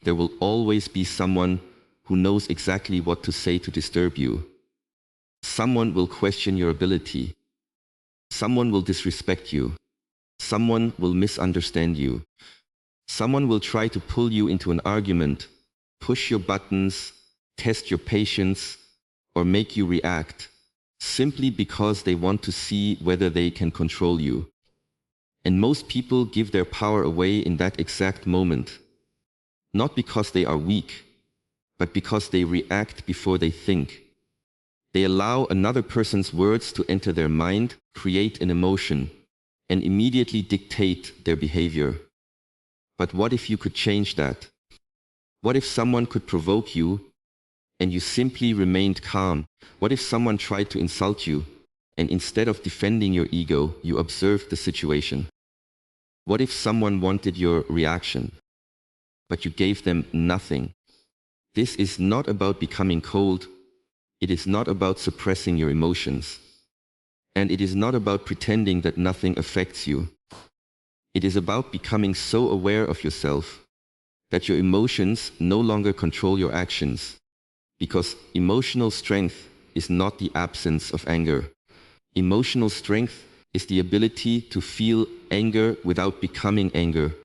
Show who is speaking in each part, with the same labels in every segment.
Speaker 1: there will always be someone who knows exactly what to say to disturb you. Someone will question your ability. Someone will disrespect you. Someone will misunderstand you. Someone will try to pull you into an argument, push your buttons, test your patience, or make you react, simply because they want to see whether they can control you. And most people give their power away in that exact moment, not because they are weak, but because they react before they think. They allow another person's words to enter their mind, create an emotion, and immediately dictate their behavior. But what if you could change that? What if someone could provoke you and you simply remained calm? What if someone tried to insult you and instead of defending your ego, you observed the situation? What if someone wanted your reaction, but you gave them nothing? This is not about becoming cold. It is not about suppressing your emotions. And it is not about pretending that nothing affects you. It is about becoming so aware of yourself that your emotions no longer control your actions. Because emotional strength is not the absence of anger. Emotional strength is the ability to feel anger without becoming anger.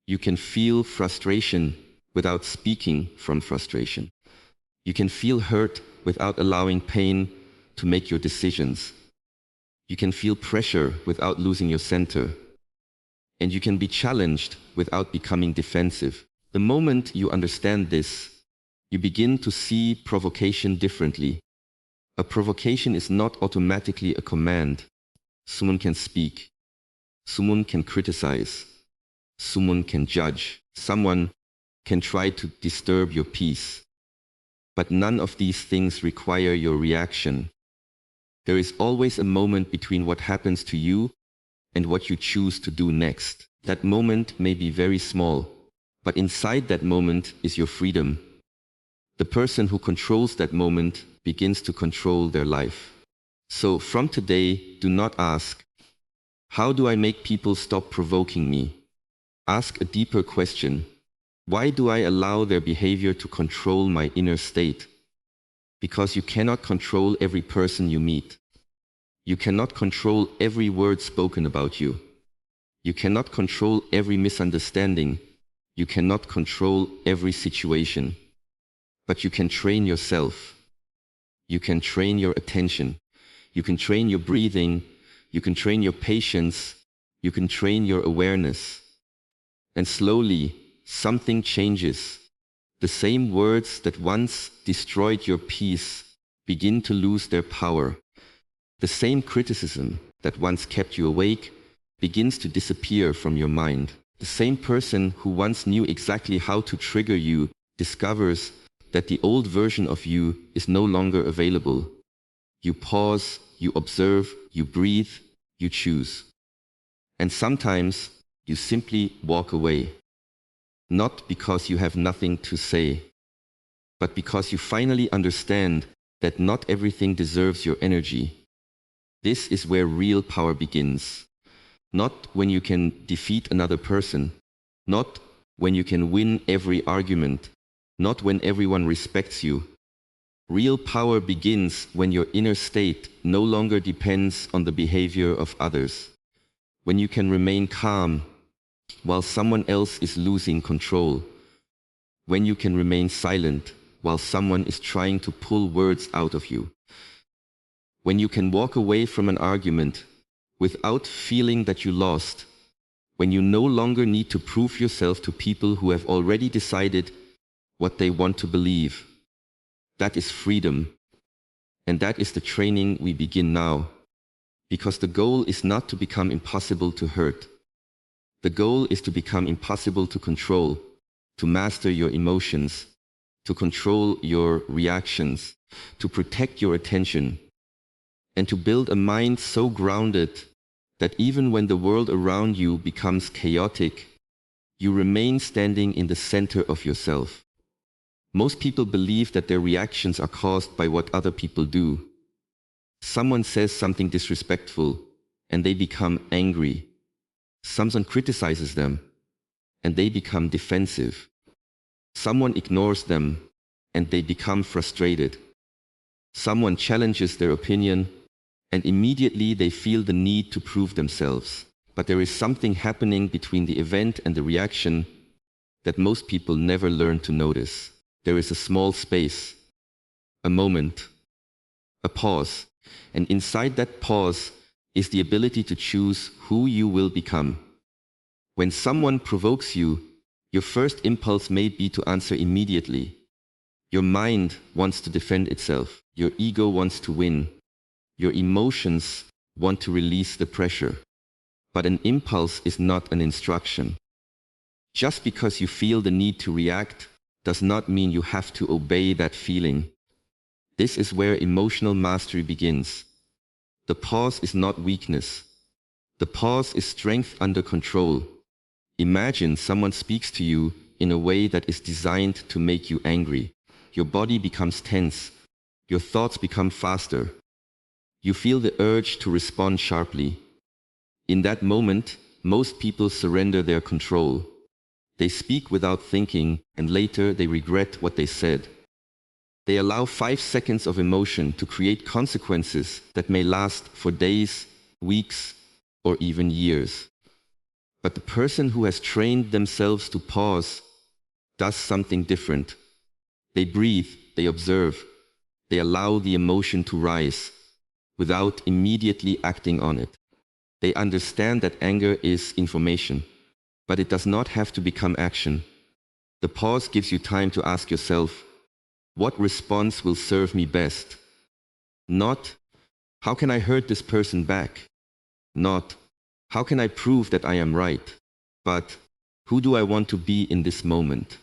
Speaker 1: You can feel frustration without speaking from frustration. You can feel hurt without allowing pain to make your decisions. You can feel pressure without losing your center. And you can be challenged without becoming defensive. The moment you understand this, you begin to see provocation differently. A provocation is not automatically a command. Someone can speak. Someone can criticize. Someone can judge. Someone can try to disturb your peace. But none of these things require your reaction. There is always a moment between what happens to you and what you choose to do next. That moment may be very small, but inside that moment is your freedom. The person who controls that moment begins to control their life. So from today, do not ask, how do I make people stop provoking me? Ask a deeper question. Why do I allow their behavior to control my inner state? Because you cannot control every person you meet. You cannot control every word spoken about you. You cannot control every misunderstanding. You cannot control every situation. But you can train yourself. You can train your attention. You can train your breathing. You can train your patience. You can train your awareness. And slowly, something changes. The same words that once destroyed your peace begin to lose their power. The same criticism that once kept you awake begins to disappear from your mind. The same person who once knew exactly how to trigger you discovers that the old version of you is no longer available. You pause, you observe, you breathe, you choose. And sometimes you simply walk away. Not because you have nothing to say, but because you finally understand that not everything deserves your energy. This is where real power begins. Not when you can defeat another person, not when you can win every argument, not when everyone respects you. Real power begins when your inner state no longer depends on the behavior of others. When you can remain calm while someone else is losing control. When you can remain silent while someone is trying to pull words out of you. When you can walk away from an argument without feeling that you lost. When you no longer need to prove yourself to people who have already decided what they want to believe. That is freedom. And that is the training we begin now. Because the goal is not to become impossible to hurt. The goal is to become impossible to control, to master your emotions, to control your reactions, to protect your attention, and to build a mind so grounded that even when the world around you becomes chaotic, you remain standing in the center of yourself. Most people believe that their reactions are caused by what other people do. Someone says something disrespectful, and they become angry. Someone criticizes them, and they become defensive. Someone ignores them and they become frustrated. Someone challenges their opinion and immediately they feel the need to prove themselves. But there is something happening between the event and the reaction that most people never learn to notice. There is a small space, a moment, a pause, and inside that pause is the ability to choose who you will become. When someone provokes you, your first impulse may be to answer immediately. Your mind wants to defend itself. Your ego wants to win. Your emotions want to release the pressure. But an impulse is not an instruction. Just because you feel the need to react does not mean you have to obey that feeling. This is where emotional mastery begins. The pause is not weakness. The pause is strength under control. Imagine someone speaks to you in a way that is designed to make you angry. Your body becomes tense. Your thoughts become faster. You feel the urge to respond sharply. In that moment, most people surrender their control. They speak without thinking, and later they regret what they said. They allow 5 seconds of emotion to create consequences that may last for days, weeks, or even years. But the person who has trained themselves to pause does something different. They breathe, they observe, they allow the emotion to rise without immediately acting on it. They understand that anger is information, but it does not have to become action. The pause gives you time to ask yourself, what response will serve me best? Not, how can I hurt this person back? Not, how can I prove that I am right? But, who do I want to be in this moment?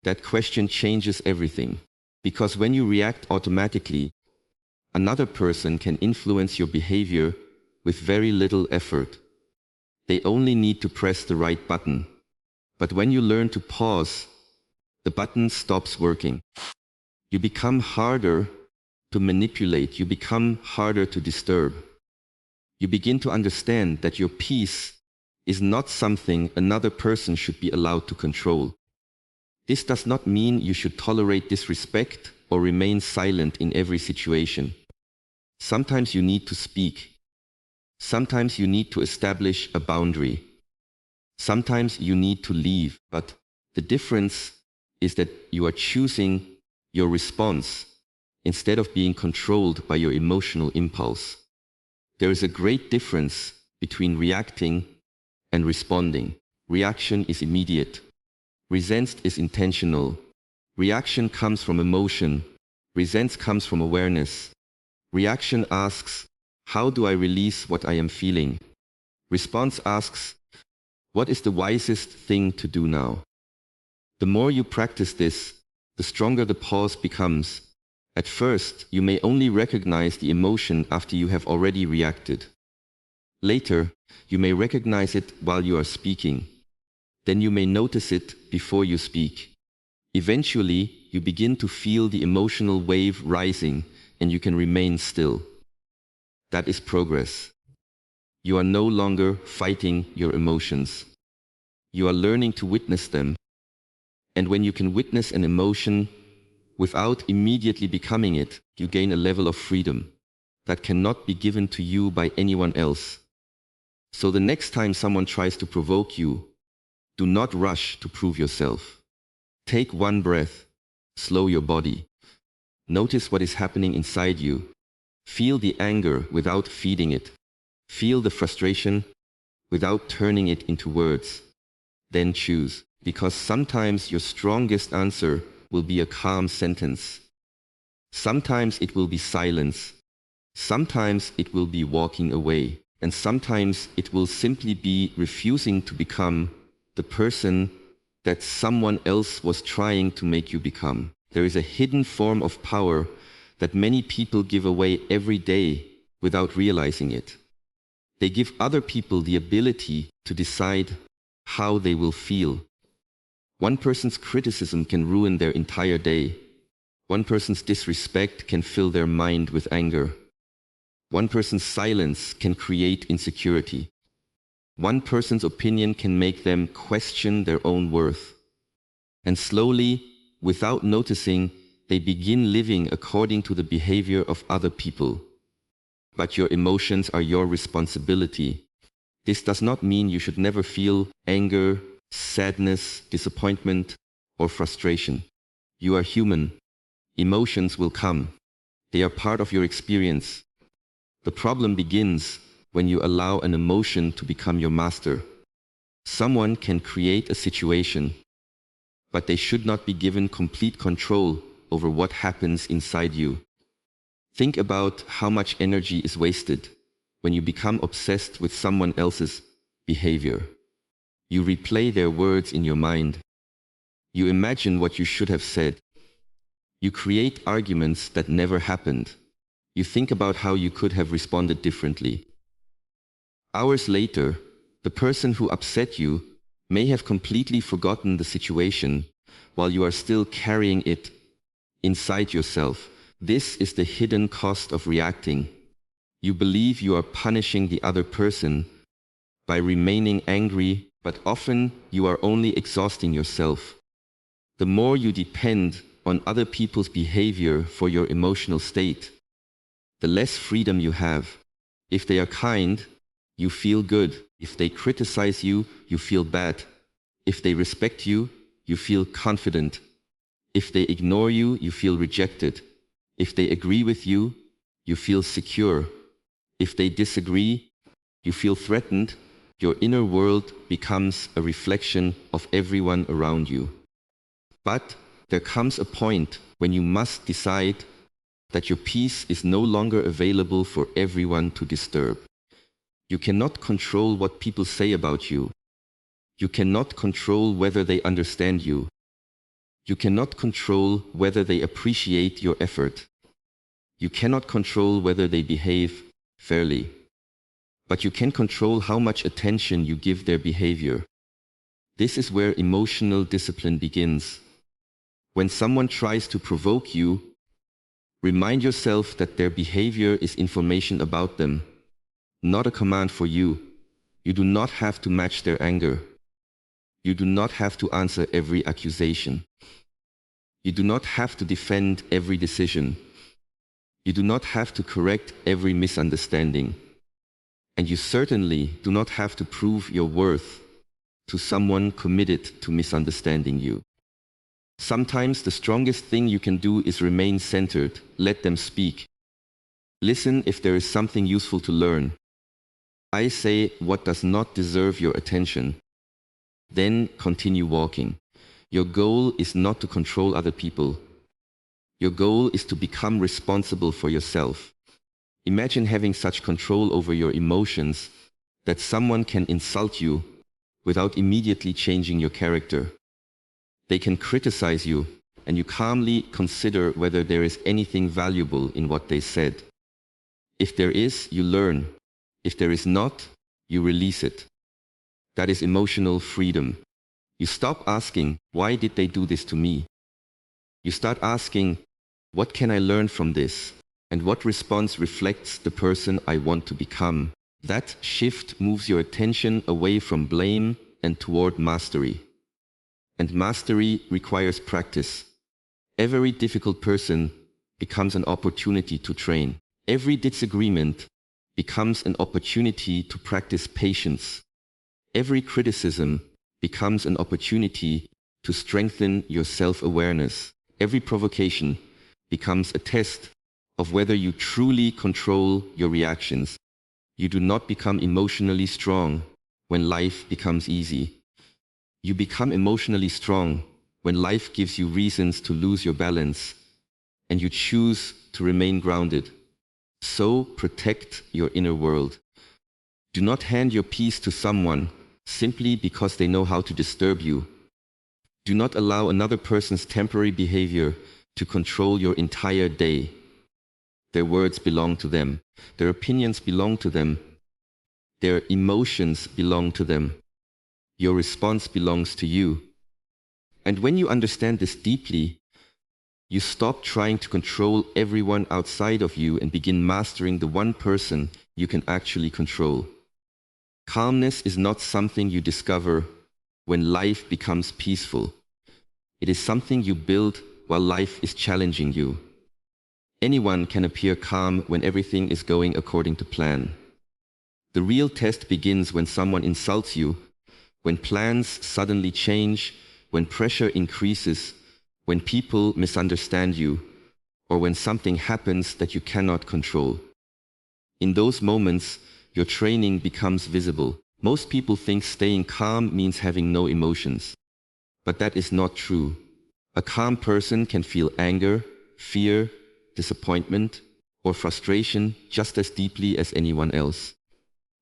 Speaker 1: That question changes everything, because when you react automatically, another person can influence your behavior with very little effort. They only need to press the right button. But when you learn to pause, the button stops working. You become harder to manipulate. You become harder to disturb. You begin to understand that your peace is not something another person should be allowed to control. This does not mean you should tolerate disrespect or remain silent in every situation. Sometimes you need to speak. Sometimes you need to establish a boundary. Sometimes you need to leave, but the difference is that you are choosing your response instead of being controlled by your emotional impulse. There is a great difference between reacting and responding. Reaction is immediate. Resent is intentional. Reaction comes from emotion. Resent comes from awareness. Reaction asks, how do I release what I am feeling? Response asks, what is the wisest thing to do now? The more you practice this, the stronger the pause becomes. At first, you may only recognize the emotion after you have already reacted. Later, you may recognize it while you are speaking. Then you may notice it before you speak. Eventually, you begin to feel the emotional wave rising and you can remain still. That is progress. You are no longer fighting your emotions. You are learning to witness them. And when you can witness an emotion without immediately becoming it, you gain a level of freedom that cannot be given to you by anyone else. So the next time someone tries to provoke you, do not rush to prove yourself. Take one breath, slow your body. Notice what is happening inside you. Feel the anger without feeding it. Feel the frustration without turning it into words. Then choose, because sometimes your strongest answer will be a calm sentence. Sometimes it will be silence. Sometimes it will be walking away. And sometimes it will simply be refusing to become the person that someone else was trying to make you become. There is a hidden form of power that many people give away every day without realizing it. They give other people the ability to decide how they will feel. One person's criticism can ruin their entire day. One person's disrespect can fill their mind with anger. One person's silence can create insecurity. One person's opinion can make them question their own worth. And slowly, without noticing, they begin living according to the behavior of other people. But your emotions are your responsibility. This does not mean you should never feel anger, sadness, disappointment, or frustration. You are human. Emotions will come. They are part of your experience. The problem begins when you allow an emotion to become your master. Someone can create a situation, but they should not be given complete control over what happens inside you. Think about how much energy is wasted when you become obsessed with someone else's behavior. You replay their words in your mind. You imagine what you should have said. You create arguments that never happened. You think about how you could have responded differently. Hours later, the person who upset you may have completely forgotten the situation while you are still carrying it inside yourself. This is the hidden cost of reacting. You believe you are punishing the other person by remaining angry, but often you are only exhausting yourself. The more you depend on other people's behavior for your emotional state, the less freedom you have. If they are kind, you feel good. If they criticize you, you feel bad. If they respect you, you feel confident. If they ignore you, you feel rejected. If they agree with you, you feel secure. If they disagree, you feel threatened. Your inner world becomes a reflection of everyone around you. But there comes a point when you must decide that your peace is no longer available for everyone to disturb. You cannot control what people say about you. You cannot control whether they understand you. You cannot control whether they appreciate your effort. You cannot control whether they behave fairly. But you can control how much attention you give their behavior. This is where emotional discipline begins. When someone tries to provoke you, remind yourself that their behavior is information about them, not a command for you. You do not have to match their anger. You do not have to answer every accusation. You do not have to defend every decision. You do not have to correct every misunderstanding. And you certainly do not have to prove your worth to someone committed to misunderstanding you. Sometimes the strongest thing you can do is remain centered. Let them speak. Listen if there is something useful to learn. I say what does not deserve your attention. Then continue walking. Your goal is not to control other people. Your goal is to become responsible for yourself. Imagine having such control over your emotions that someone can insult you without immediately changing your character. They can criticize you, and you calmly consider whether there is anything valuable in what they said. If there is, you learn. If there is not, you release it. That is emotional freedom. You stop asking, why did they do this to me? You start asking, what can I learn from this? And what response reflects the person I want to become? That shift moves your attention away from blame and toward mastery. And mastery requires practice. Every difficult person becomes an opportunity to train. Every disagreement becomes an opportunity to practice patience. Every criticism becomes an opportunity to strengthen your self-awareness. Every provocation becomes a test of whether you truly control your reactions. You do not become emotionally strong when life becomes easy. You become emotionally strong when life gives you reasons to lose your balance and you choose to remain grounded. So protect your inner world. Do not hand your peace to someone simply because they know how to disturb you. Do not allow another person's temporary behavior to control your entire day. Their words belong to them. Their opinions belong to them. Their emotions belong to them. Your response belongs to you. And when you understand this deeply, you stop trying to control everyone outside of you and begin mastering the one person you can actually control. Calmness is not something you discover when life becomes peaceful. It is something you build while life is challenging you. Anyone can appear calm when everything is going according to plan. The real test begins when someone insults you, when plans suddenly change, when pressure increases, when people misunderstand you, or when something happens that you cannot control. In those moments, your training becomes visible. Most people think staying calm means having no emotions. But that is not true. A calm person can feel anger, fear, disappointment, or frustration just as deeply as anyone else.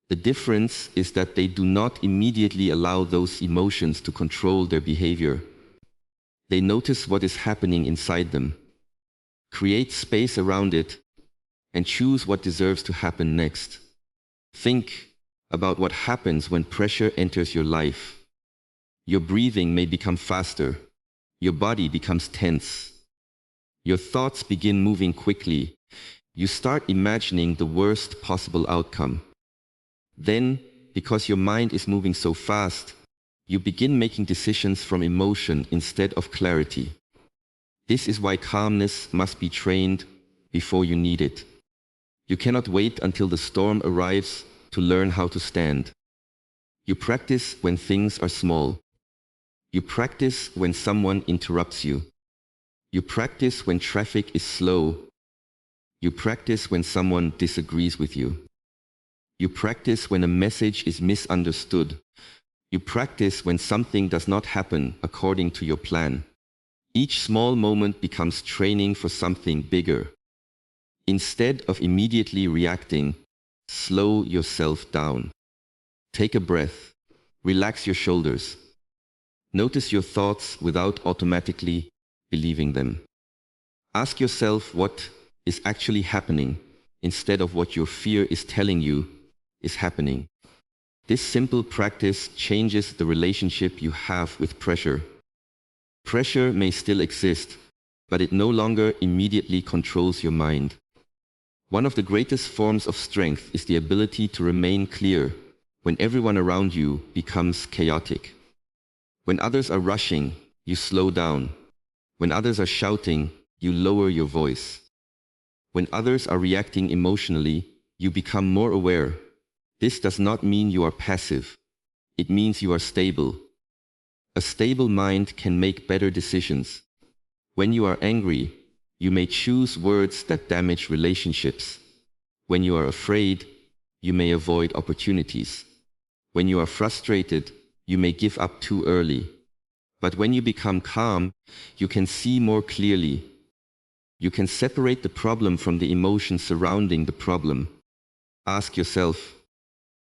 Speaker 1: The difference is that they do not immediately allow those emotions to control their behavior. They notice what is happening inside them, create space around it, and choose what deserves to happen next. Think about what happens when pressure enters your life. Your breathing may become faster. Your body becomes tense. Your thoughts begin moving quickly. You start imagining the worst possible outcome. Then, because your mind is moving so fast, you begin making decisions from emotion instead of clarity. This is why calmness must be trained before you need it. You cannot wait until the storm arrives to learn how to stand. You practice when things are small. You practice when someone interrupts you. You practice when traffic is slow. You practice when someone disagrees with you. You practice when a message is misunderstood. You practice when something does not happen according to your plan. Each small moment becomes training for something bigger. Instead of immediately reacting, slow yourself down. Take a breath. Relax your shoulders. Notice your thoughts without automatically believing them. Ask yourself what is actually happening instead of what your fear is telling you is happening. This simple practice changes the relationship you have with pressure. Pressure may still exist, but it no longer immediately controls your mind. One of the greatest forms of strength is the ability to remain clear when everyone around you becomes chaotic. When others are rushing, you slow down. When others are shouting, you lower your voice. When others are reacting emotionally, you become more aware. This does not mean you are passive. It means you are stable. A stable mind can make better decisions. When you are angry, you may choose words that damage relationships. When you are afraid, you may avoid opportunities. When you are frustrated, you may give up too early. But when you become calm, you can see more clearly. You can separate the problem from the emotion surrounding the problem. Ask yourself,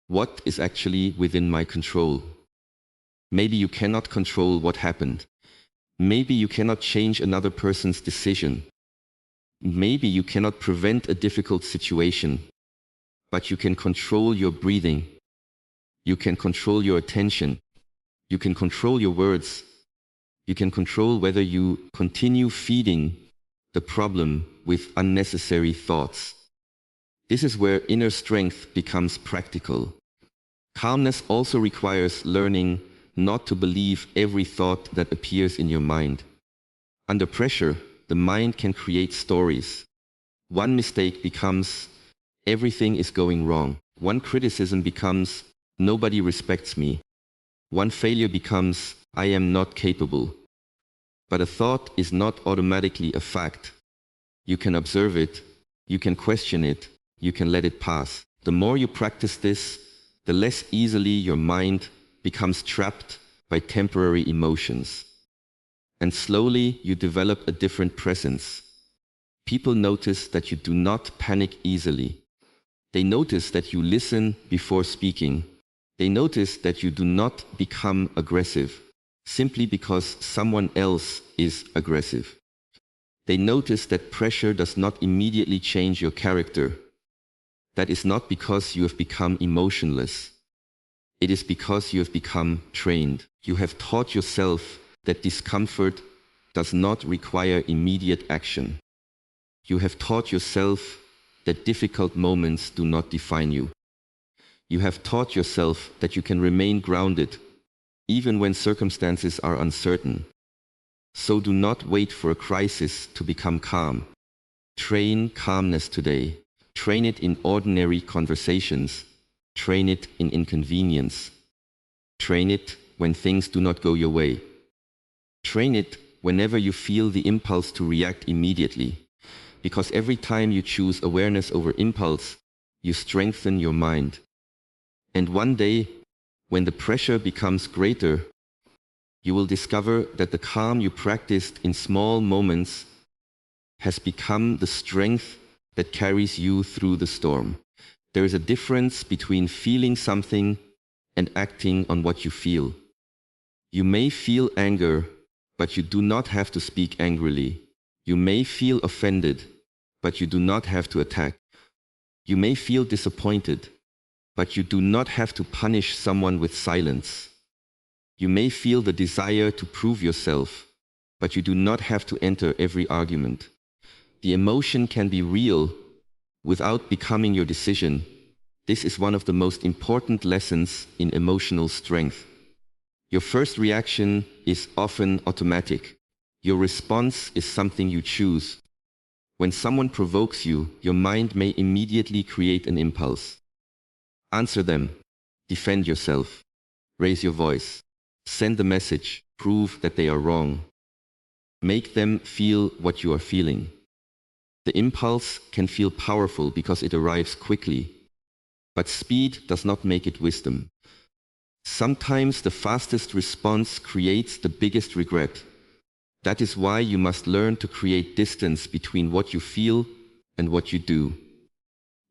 Speaker 1: what is actually within my control? Maybe you cannot control what happened. Maybe you cannot change another person's decision. Maybe you cannot prevent a difficult situation. But you can control your breathing. You can control your attention. You can control your words. You can control whether you continue feeding the problem with unnecessary thoughts. This is where inner strength becomes practical. Calmness also requires learning not to believe every thought that appears in your mind. Under pressure, the mind can create stories. One mistake becomes, everything is going wrong. One criticism becomes, nobody respects me. One failure becomes, I am not capable. But a thought is not automatically a fact. You can observe it, you can question it, you can let it pass. The more you practice this, the less easily your mind becomes trapped by temporary emotions. And slowly you develop a different presence. People notice that you do not panic easily. They notice that you listen before speaking. They notice that you do not become aggressive simply because someone else is aggressive. They notice that pressure does not immediately change your character. That is not because you have become emotionless. It is because you have become trained. You have taught yourself that discomfort does not require immediate action. You have taught yourself that difficult moments do not define you. You have taught yourself that you can remain grounded even when circumstances are uncertain. So do not wait for a crisis to become calm. Train calmness today. Train it in ordinary conversations. Train it in inconvenience. Train it when things do not go your way. Train it whenever you feel the impulse to react immediately. Because every time you choose awareness over impulse, you strengthen your mind. And one day, when the pressure becomes greater, you will discover that the calm you practiced in small moments has become the strength that carries you through the storm. There is a difference between feeling something and acting on what you feel. You may feel anger, but you do not have to speak angrily. You may feel offended, but you do not have to attack. You may feel disappointed, but you do not have to punish someone with silence. You may feel the desire to prove yourself, but you do not have to enter every argument. The emotion can be real without becoming your decision. This is one of the most important lessons in emotional strength. Your first reaction is often automatic. Your response is something you choose. When someone provokes you, your mind may immediately create an impulse. Answer them. Defend yourself. Raise your voice. Send a message. Prove that they are wrong. Make them feel what you are feeling. The impulse can feel powerful because it arrives quickly, but speed does not make it wisdom. Sometimes the fastest response creates the biggest regret. That is why you must learn to create distance between what you feel and what you do.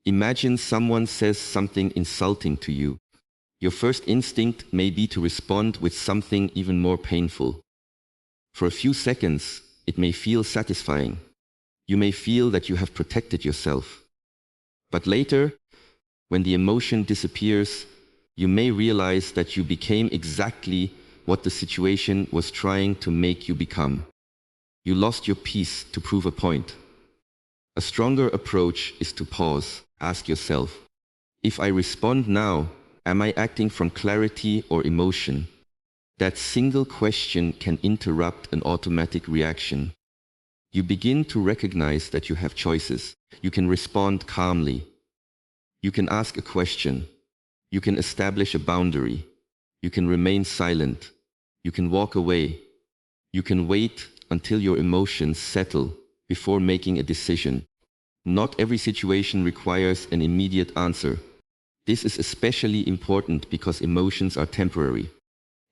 Speaker 1: Imagine someone says something insulting to you. Your first instinct may be to respond with something even more painful. For a few seconds, it may feel satisfying. You may feel that you have protected yourself. But later, when the emotion disappears, you may realize that you became exactly what the situation was trying to make you become. You lost your peace to prove a point. A stronger approach is to pause. Ask yourself, if I respond now, am I acting from clarity or emotion? That single question can interrupt an automatic reaction. You begin to recognize that you have choices. You can respond calmly. You can ask a question. You can establish a boundary. You can remain silent. You can walk away. You can wait until your emotions settle before making a decision. Not every situation requires an immediate answer. This is especially important because emotions are temporary.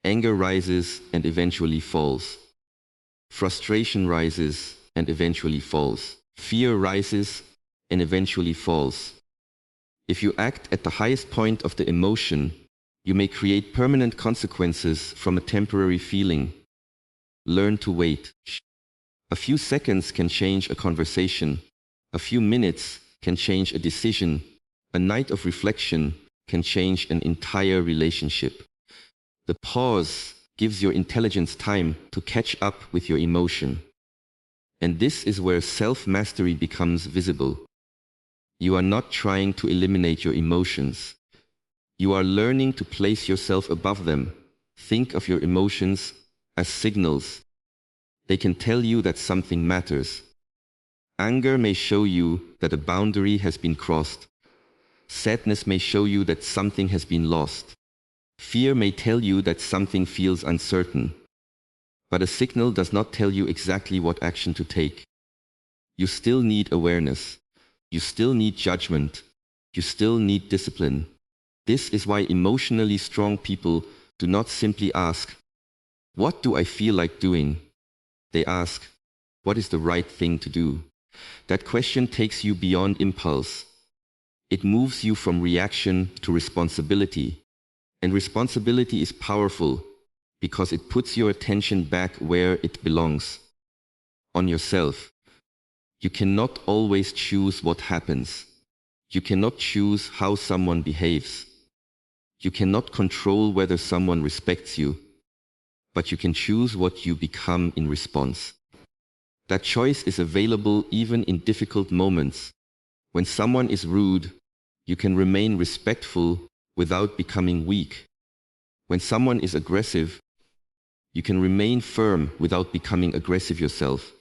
Speaker 1: Anger rises and eventually falls. Frustration rises and eventually falls. Fear rises and eventually falls. If you act at the highest point of the emotion, you may create permanent consequences from a temporary feeling. Learn to wait. A few seconds can change a conversation. A few minutes can change a decision. A night of reflection can change an entire relationship. The pause gives your intelligence time to catch up with your emotion. And this is where self-mastery becomes visible. You are not trying to eliminate your emotions. You are learning to place yourself above them. Think of your emotions as signals. They can tell you that something matters. Anger may show you that a boundary has been crossed. Sadness may show you that something has been lost. Fear may tell you that something feels uncertain. But a signal does not tell you exactly what action to take. You still need awareness. You still need judgment. You still need discipline. This is why emotionally strong people do not simply ask, "What do I feel like doing?" They ask, "What is the right thing to do?" That question takes you beyond impulse. It moves you from reaction to responsibility. And responsibility is powerful because it puts your attention back where it belongs, on yourself. You cannot always choose what happens. You cannot choose how someone behaves. You cannot control whether someone respects you, but you can choose what you become in response. That choice is available even in difficult moments. When someone is rude, you can remain respectful without becoming weak. When someone is aggressive, You can remain firm without becoming aggressive yourself.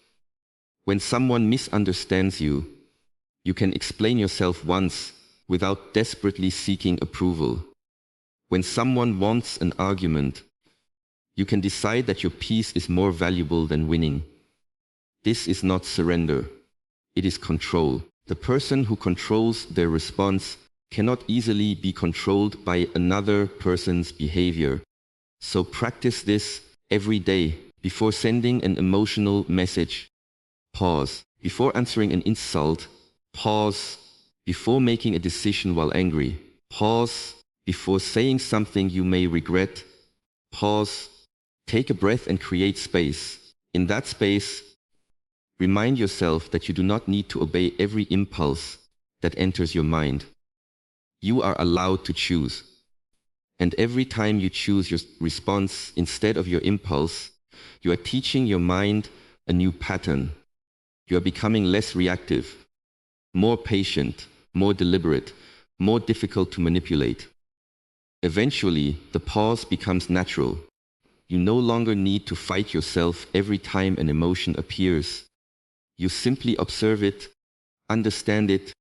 Speaker 1: When someone misunderstands you, you can explain yourself once without desperately seeking approval. When someone wants an argument, you can decide that your peace is more valuable than winning. This is not surrender. It is control. The person who controls their response cannot easily be controlled by another person's behavior. So practice this every day. Before sending an emotional message, pause. Before answering an insult, pause. Before making a decision while angry, pause. Before saying something you may regret, pause. Take a breath and create space. In that space, remind yourself that you do not need to obey every impulse that enters your mind. You are allowed to choose. And every time you choose your response instead of your impulse, you are teaching your mind a new pattern. You are becoming less reactive, more patient, more deliberate, more difficult to manipulate. Eventually, the pause becomes natural. You no longer need to fight yourself every time an emotion appears. You simply observe it, understand it,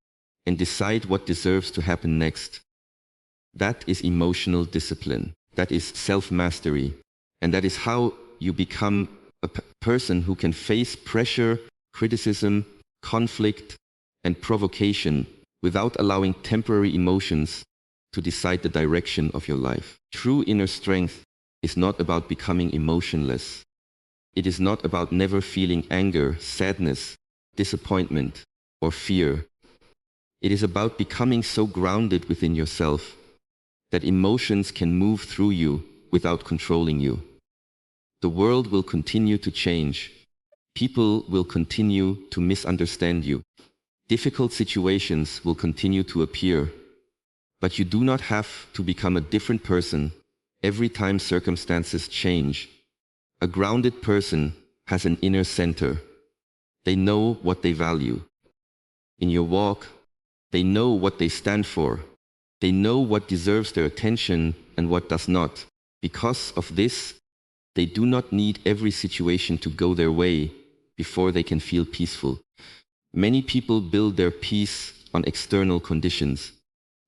Speaker 1: and decide what deserves to happen next. That is emotional discipline. That is self-mastery. And that is how you become a person who can face pressure, criticism, conflict, and provocation without allowing temporary emotions to decide the direction of your life. True inner strength is not about becoming emotionless. It is not about never feeling anger, sadness, disappointment, or fear. It is about becoming so grounded within yourself that emotions can move through you without controlling you. The world will continue to change. People will continue to misunderstand you. Difficult situations will continue to appear. But you do not have to become a different person every time circumstances change. A grounded person has an inner center. They know what they value. In your walk, they know what they stand for. They know what deserves their attention and what does not. Because of this, they do not need every situation to go their way before they can feel peaceful. Many people build their peace on external conditions.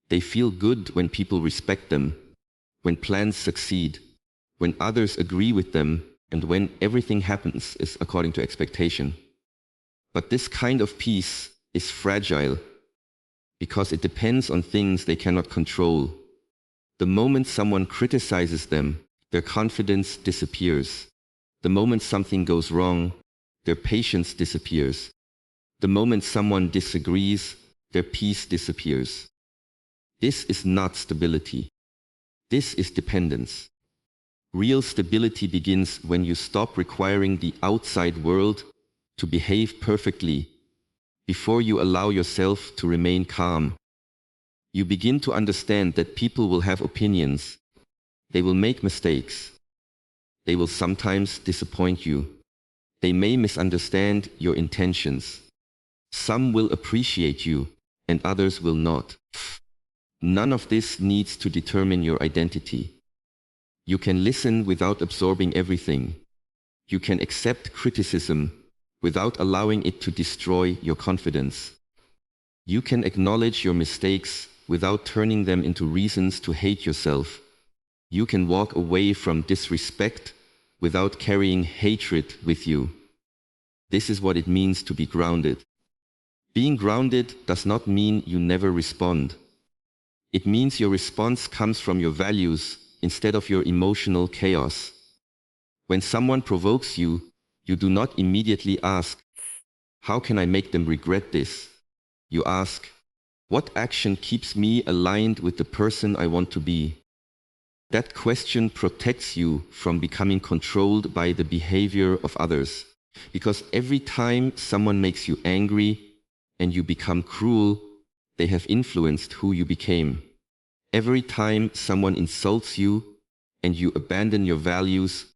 Speaker 1: They feel good when people respect them, when plans succeed, when others agree with them, and when everything happens is according to expectation. But this kind of peace is fragile because it depends on things they cannot control. The moment someone criticizes them, their confidence disappears. The moment something goes wrong, their patience disappears. The moment someone disagrees, their peace disappears. This is not stability. This is dependence. Real stability begins when you stop requiring the outside world to behave perfectly before you allow yourself to remain calm. You begin to understand that people will have opinions. They will make mistakes. They will sometimes disappoint you. They may misunderstand your intentions. Some will appreciate you, and others will not. None of this needs to determine your identity. You can listen without absorbing everything. You can accept criticism without allowing it to destroy your confidence. You can acknowledge your mistakes without turning them into reasons to hate yourself. You can walk away from disrespect without carrying hatred with you. This is what it means to be grounded. Being grounded does not mean you never respond. It means your response comes from your values instead of your emotional chaos. When someone provokes you, you do not immediately ask, "How can I make them regret this?" You ask, "What action keeps me aligned with the person I want to be?" That question protects you from becoming controlled by the behavior of others. Because every time someone makes you angry and you become cruel, they have influenced who you became. Every time someone insults you and you abandon your values,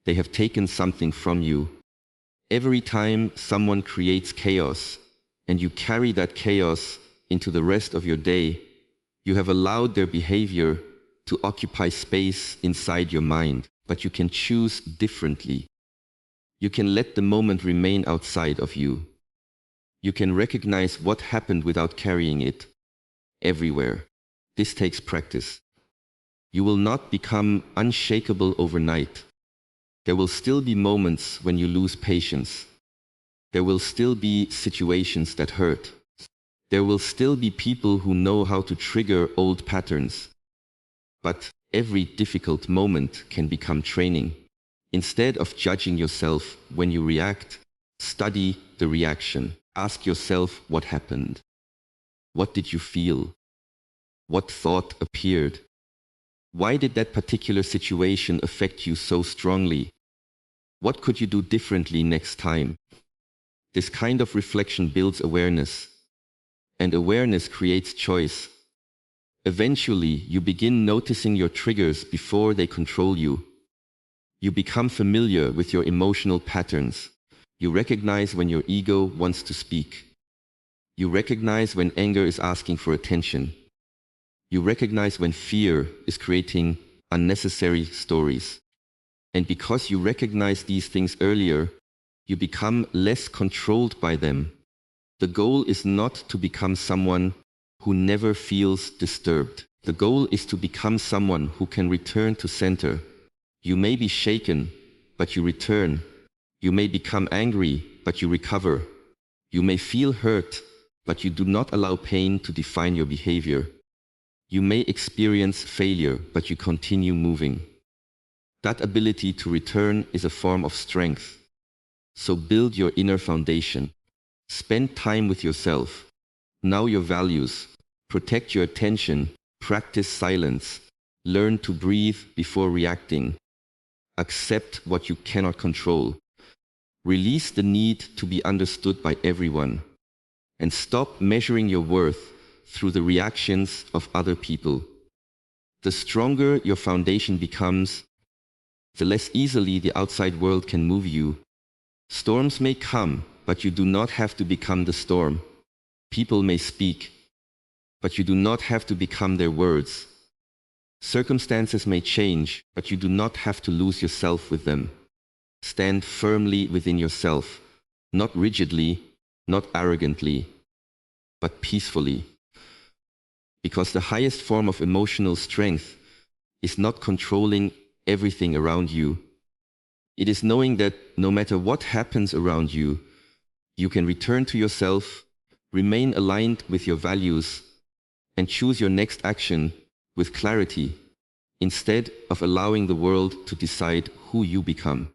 Speaker 1: they have taken something from you. Every time someone creates chaos and you carry that chaos into the rest of your day, you have allowed their behavior to occupy space inside your mind. but you can choose differently. You can let the moment remain outside of you. You can recognize what happened without carrying it everywhere. This takes practice. You will not become unshakable overnight. There will still be moments when you lose patience. There will still be situations that hurt. There will still be people who know how to trigger old patterns. But every difficult moment can become training. Instead of judging yourself when you react, study the reaction. Ask yourself what happened. What did you feel? What thought appeared? Why did that particular situation affect you so strongly? What could you do differently next time? This kind of reflection builds awareness, and awareness creates choice. Eventually, you begin noticing your triggers before they control you. You become familiar with your emotional patterns. You recognize when your ego wants to speak. You recognize when anger is asking for attention. You recognize when fear is creating unnecessary stories. And because you recognize these things earlier, you become less controlled by them. The goal is not to become someone who never feels disturbed. The goal is to become someone who can return to center. You may be shaken, but you return. You may become angry, but you recover. You may feel hurt, but you do not allow pain to define your behavior. You may experience failure, but you continue moving. That ability to return is a form of strength. So build your inner foundation. Spend time with yourself. Know your values. Protect your attention. Practice silence. Learn to breathe before reacting. Accept what you cannot control. Release the need to be understood by everyone. And stop measuring your worth through the reactions of other people. The stronger your foundation becomes, the less easily the outside world can move you. Storms may come, but you do not have to become the storm. People may speak, but you do not have to become their words. Circumstances may change, but you do not have to lose yourself with them. Stand firmly within yourself, not rigidly, not arrogantly, but peacefully. Because the highest form of emotional strength is not controlling everything around you. It is knowing that no matter what happens around you, you can return to yourself, remain aligned with your values, and choose your next action with clarity, instead of allowing the world to decide who you become.